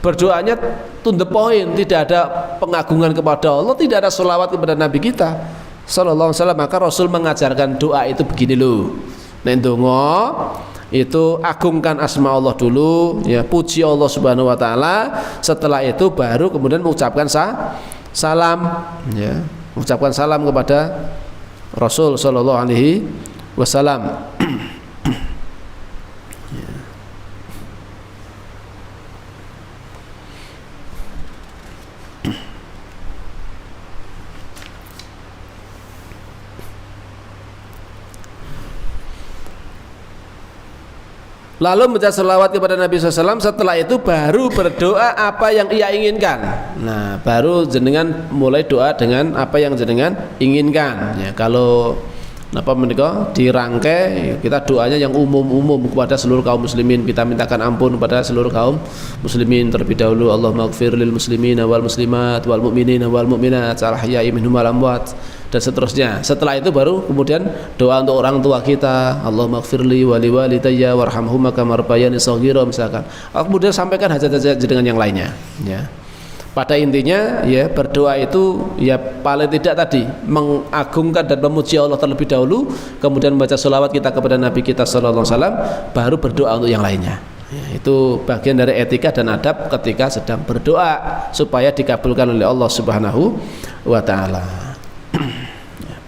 Berdoanya to the point, tidak ada pengagungan kepada Allah, tidak ada sholawat kepada Nabi kita sallallahu alaihi wasallam. Maka Rasul mengajarkan doa itu begini loh. Nek ndonga itu agungkan asma Allah dulu, ya, puji Allah Subhanahu wa taala. Setelah itu baru kemudian mengucapkan salam, ya, mengucapkan salam kepada Rasul sallallahu alaihi wasallam. Lalu membaca selawat kepada Nabi SAW. Setelah itu baru berdoa apa yang ia inginkan. Nah, baru jenengan mulai doa dengan apa yang jenengan inginkan, ya. Kalau apa menika dirangkai, kita doanya yang umum-umum kepada seluruh kaum muslimin. Kita mintakan ampun kepada seluruh kaum muslimin terlebih dahulu. Allahumma ighfir lil muslimina wal muslimat wal mu'minina wal mu'minat al ahya'i minhum wal amwat dan seterusnya. Setelah itu baru kemudian doa untuk orang tua kita, Allahumma ighfirli wa liwalidayya warhamhuma kama rabbayani shaghira misalkan. Kemudian sampaikan hajat-hajat dengan yang lainnya, ya. Pada intinya, ya, berdoa itu ya paling tidak tadi mengagungkan dan memuji Allah terlebih dahulu, kemudian membaca sholawat kita kepada Nabi kita sallallahu alaihi wasallam, baru berdoa untuk yang lainnya. Ya, itu bagian dari etika dan adab ketika sedang berdoa supaya dikabulkan oleh Allah Subhanahu wa taala.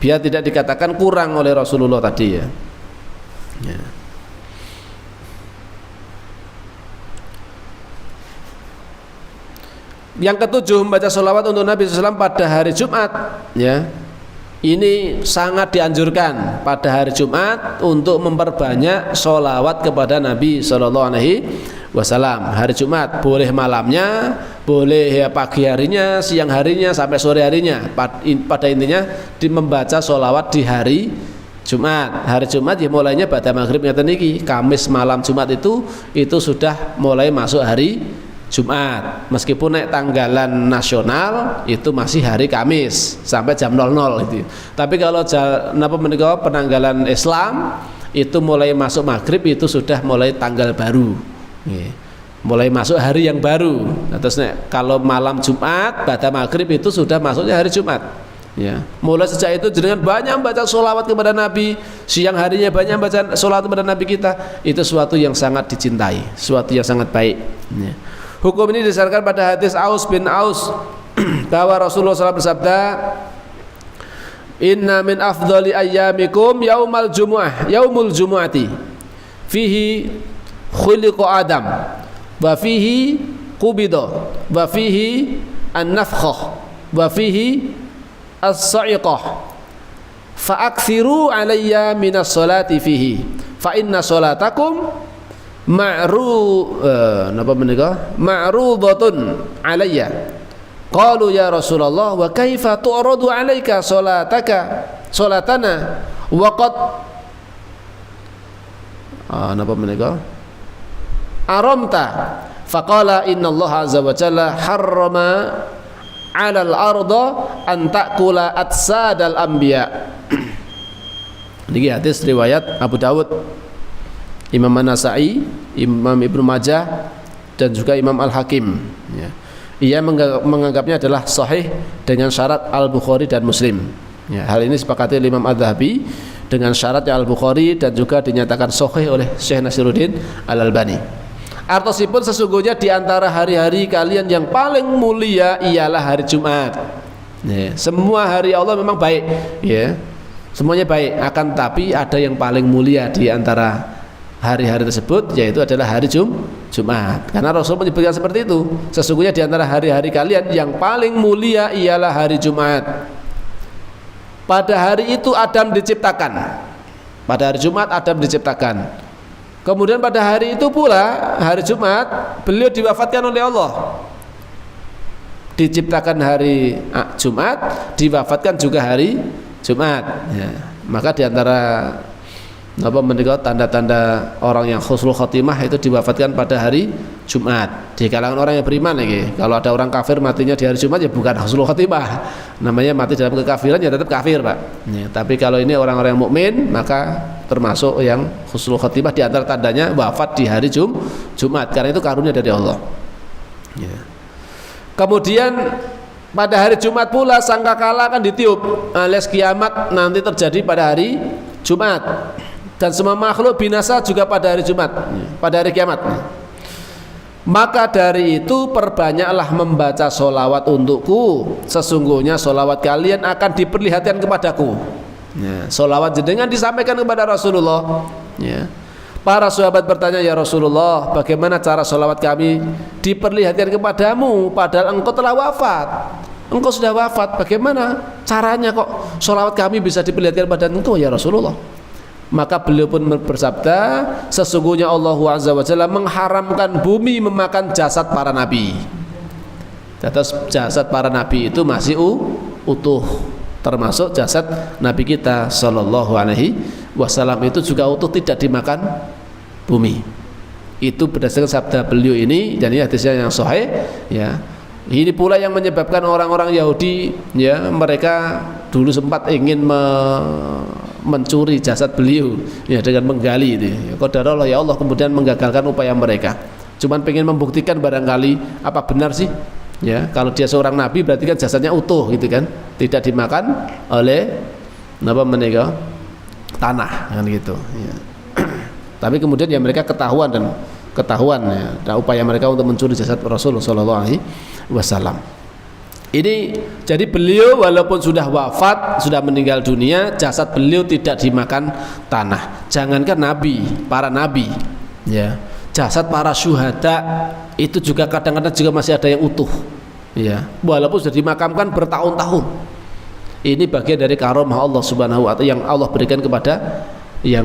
Biar tidak dikatakan kurang oleh Rasulullah tadi, ya. Ya. Yang ketujuh, membaca sholawat untuk Nabi SAW pada hari Jumat, ya. Ini sangat dianjurkan pada hari Jumat untuk memperbanyak sholawat kepada Nabi SAW. Hari Jumat boleh malamnya, boleh ya pagi harinya, siang harinya sampai sore harinya. Pada intinya membaca sholawat di hari Jumat. Hari Jumat ya mulainya pada maghrib ngeten niki. Kamis malam Jumat itu sudah mulai masuk hari Jumat. Meskipun naik tanggalan nasional itu masih hari Kamis sampai jam 00 itu. Tapi kalau penanggalan Islam itu mulai masuk maghrib itu sudah mulai tanggal baru, ya. Mulai masuk hari yang baru. Nah, terus kalau malam Jumat pada maghrib itu sudah masuknya hari Jumat, Ya, mulai sejak itu jenengan banyak baca sholawat kepada Nabi, siang harinya banyak baca sholawat kepada Nabi kita, itu suatu yang sangat dicintai, suatu yang sangat baik. Ya. Hukum ini didasarkan pada hadis Aus bin Aus bahwa Rasulullah SAW bersabda, Inna min afdali ayyamikum yaumul jumu'ati fihi khuliqa Adam wa fihi qubida wa fihi an-nafkhah wa fihi as-sa'iqah fa'akthiru alayya minas salati fihi fa inna salatakum ma'rudatun alayya. Qalu ya Rasulullah wa kaifa tu'radu alayka salatana wa qad aramta faqala inna Allah azza wa jalla harrama 'alal arda an ta'kula atsadal anbiya. Ini hadis riwayat Abu Dawud, Imam An-Nasa'i, Imam Ibnu Majah dan juga Imam Al-Hakim, ya. Ia menganggapnya adalah sahih dengan syarat Al-Bukhari dan Muslim. Ya, hal ini sepakati Imam Adz-Dzahabi dengan syaratnya Al-Bukhari dan juga dinyatakan sahih oleh Syekh Nasiruddin Al-Albani. Artosipun sesungguhnya di antara hari-hari kalian yang paling mulia ialah hari Jumat. Ya, semua hari Allah memang baik, ya. Semuanya baik, akan tapi ada yang paling mulia di antara hari-hari tersebut, yaitu adalah hari Jumat. Karena Rasul menyebutkan seperti itu. Sesungguhnya di antara hari-hari kalian yang paling mulia ialah hari Jumat. Pada hari itu Adam diciptakan. Pada hari Jumat Adam diciptakan. Kemudian pada hari itu pula, hari Jumat, beliau diwafatkan oleh Allah. Diciptakan hari Jumat, diwafatkan juga hari Jumat. Ya. Maka diantara tanda-tanda orang yang husnul khotimah itu diwafatkan pada hari Jumat. Di kalangan orang yang beriman lagi. Kalau ada orang kafir matinya di hari Jumat, ya bukan husnul khotimah. Namanya mati dalam kekafiran, ya tetap kafir, Pak. Ya, tapi kalau ini orang-orang yang mukmin, maka termasuk yang husnul khotimah. Di antara tandanya wafat di hari Jumat, karena itu karunia dari Allah. Ya. Kemudian pada hari Jumat pula sangkakala akan ditiup, alias kiamat nanti terjadi pada hari Jumat. Dan semua makhluk binasa juga pada hari Jumat, pada hari kiamat. Maka dari itu perbanyaklah membaca sholawat untukku, sesungguhnya sholawat kalian akan diperlihatkan kepadaku. Ya, sholawat jenengan disampaikan kepada Rasulullah. Ya. Para sahabat bertanya, ya Rasulullah, bagaimana cara sholawat kami diperlihatkan kepadamu padahal engkau telah wafat? Engkau sudah wafat, bagaimana caranya kok sholawat kami bisa diperlihatkan kepada engkau ya Rasulullah? Maka beliau pun bersabda, sesungguhnya Allah Azza wa Jalla mengharamkan bumi memakan jasad para nabi. Atas jasad para nabi itu masih utuh, termasuk jasad Nabi kita Sallallahu Alaihi Wasallam itu juga utuh, tidak dimakan bumi. Itu berdasarkan sabda beliau ini, dan ini hadisnya yang sahih. Ya, ini pula yang menyebabkan orang-orang Yahudi, ya, mereka dulu sempat ingin mencuri jasad beliau, ya, dengan menggali itu. Ya, qadarullah, ya Allah kemudian menggagalkan upaya mereka. Cuman pengen membuktikan barangkali apa benar sih, ya, kalau dia seorang nabi berarti kan jasadnya utuh gitu kan, tidak dimakan oleh tanah kan gitu. Ya. Tapi kemudian ya mereka ketahuan ya, dan upaya mereka untuk mencuri jasad Rasulullah Sallallahu Alaihi Wasallam. Ini jadi beliau walaupun sudah wafat, sudah meninggal dunia, jasad beliau tidak dimakan tanah. Jangankan nabi, para nabi, ya, jasad para syuhada itu juga kadang-kadang juga masih ada yang utuh, ya, walaupun sudah dimakamkan bertahun-tahun. Ini bagian dari karomah Allah Subhanahu wa Ta'ala yang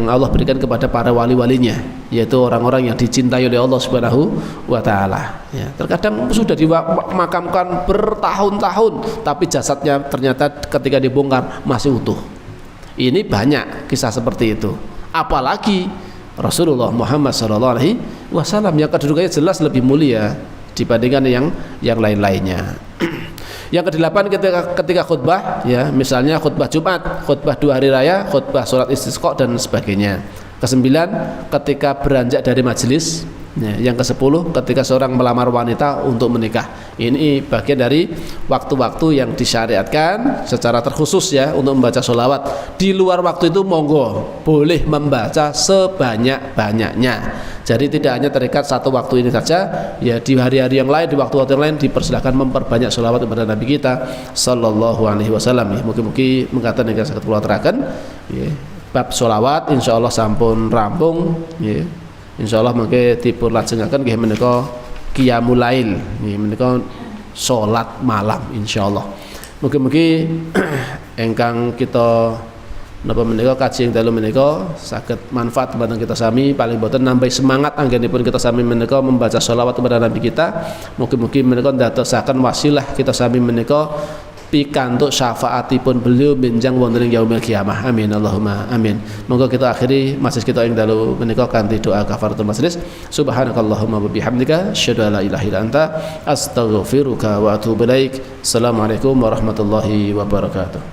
Allah berikan kepada para wali-walinya, yaitu orang-orang yang dicintai oleh Allah Subhanahu wa Ta'ala. Ya, terkadang sudah dimakamkan bertahun-tahun, tapi jasadnya ternyata ketika dibongkar masih utuh. Ini banyak kisah seperti itu. Apalagi Rasulullah Muhammad SAW yang kedudukannya jelas lebih mulia dibandingkan yang lain-lainnya. Yang kedelapan, ketika khutbah, ya, misalnya khutbah Jumat, khutbah 2 hari raya, khutbah sholat istisqa dan sebagainya. Kesembilan, ketika beranjak dari majelis, Yang ke-10 ketika seorang melamar wanita untuk menikah. Ini bagian dari waktu-waktu yang disyariatkan secara terkhusus ya untuk membaca sholawat. Di luar waktu itu monggo, boleh membaca sebanyak-banyaknya. Jadi tidak hanya terikat satu waktu ini saja, ya di hari-hari yang lain, di waktu-waktu yang lain dipersilakan memperbanyak sholawat kepada Nabi kita sallallahu alaihi wasallam. Mugi-mugi mengatakan yang saged kula aturaken ya, bab sholawat insyaallah sampun rampung ya. Insyaallah mangke dipun lajengaken nggih menika qiyamul lail nggih menika salat malam insyaallah. Mugi-mugi ingkang kita napa menika kaji ing dalu menika saged manfaat dhateng kita sami, paling boten nambah semangat anggenipun kita sami menika membaca sholawat kepada Nabi kita. Mugi-mugi menika ndadosaken wasilah kita sami menika pikantuk syafaatipun beliau benjang wonten ing yaumil qiyamah. Amin Allahumma amin. Monggo kita akhiri majelis kita ing dalu menika kanthi doa kafaratul majelis. Subhanakallahumma wa bihamdika asyhadu an la ilaha illa anta astaghfiruka wa atubu ilaik. Assalamualaikum warahmatullahi wabarakatuh.